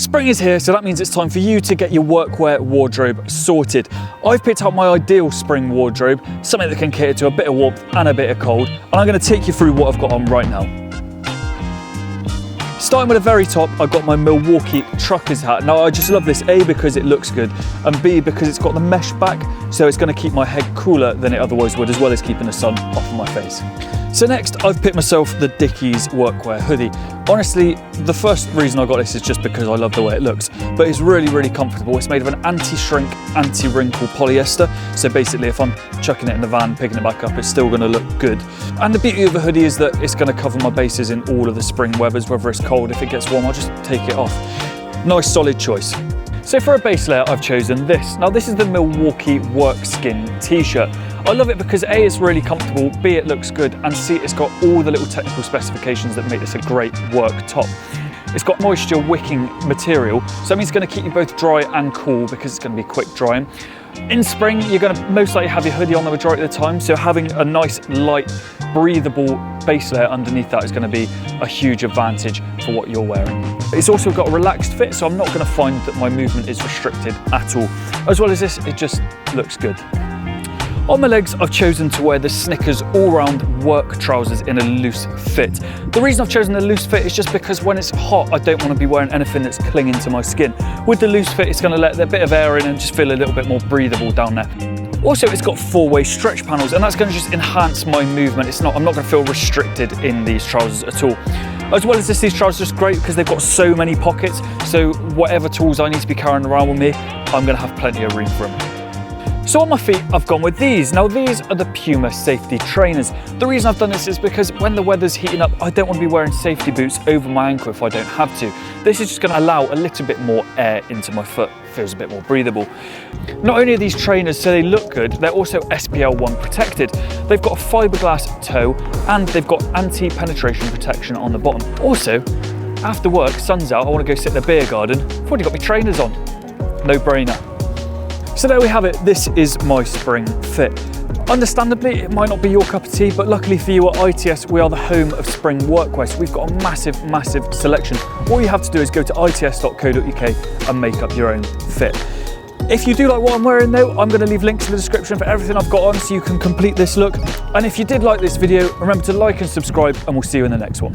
Spring is here, so that means it's time for you to get your workwear wardrobe sorted. I've picked out my ideal spring wardrobe, something that can cater to a bit of warmth and a bit of cold, and I'm going to take you through what I've got on right now. Starting with the very top, I've got my Milwaukee trucker's hat. Now I just love this, A, because it looks good, and B, because it's got the mesh back, so it's going to keep my head cooler than it otherwise would, as well as keeping the sun off of my face. So next, I've picked myself the Dickies workwear hoodie. Honestly, the first reason I got this is just because I love the way it looks, but it's really comfortable. It's made of an anti-shrink, anti-wrinkle polyester, so basically if I'm chucking it in the van, picking it back up, it's still gonna look good. And the beauty of the hoodie is that it's gonna cover my bases in all of the spring weathers, whether it's cold, if it gets warm, I'll just take it off. Nice solid choice. So for a base layer, I've chosen this. Now this is the Milwaukee Workskin t-shirt. I love it because A, it's really comfortable, B, it looks good, and C, it's got all the little technical specifications that make this a great work top. It's got moisture wicking material, so that means it's going to keep you both dry and cool because it's going to be quick drying. In spring, you're going to most likely have your hoodie on the majority of the time, so having a nice, light, breathable base layer underneath that is going to be a huge advantage for what you're wearing. It's also got a relaxed fit, so I'm not going to find that my movement is restricted at all. As well as this, it just looks good. On my legs, I've chosen to wear the Snickers all-round work trousers in a loose fit. The reason I've chosen a loose fit is just because when it's hot, I don't want to be wearing anything that's clinging to my skin. With the loose fit, it's going to let a bit of air in and just feel a little bit more breathable down there. Also, it's got four-way stretch panels, and that's going to just enhance my movement. I'm not going to feel restricted in these trousers at all. As well as this, these trousers are just great because they've got so many pockets, so whatever tools I need to be carrying around with me, I'm going to have plenty of room for them. So on my feet, I've gone with these. Now these are the Puma safety trainers. The reason I've done this is because when the weather's heating up, I don't want to be wearing safety boots over my ankle if I don't have to. This is just going to allow a little bit more air into my foot. Feels a bit more breathable. Not only are these trainers so they look good, they're also SPL1 protected. They've got a fiberglass toe and they've got anti-penetration protection on the bottom. Also, after work, sun's out, I want to go sit in the beer garden. I've already got my trainers on. No brainer. So there we have it, this is my spring fit. Understandably, it might not be your cup of tea, but luckily for you at ITS, we are the home of spring workwear, so we've got a massive selection. All you have to do is go to its.co.uk and make up your own fit. If you do like what I'm wearing though, I'm going to leave links in the description for everything I've got on so you can complete this look. And if you did like this video, remember to like and subscribe, and we'll see you in the next one.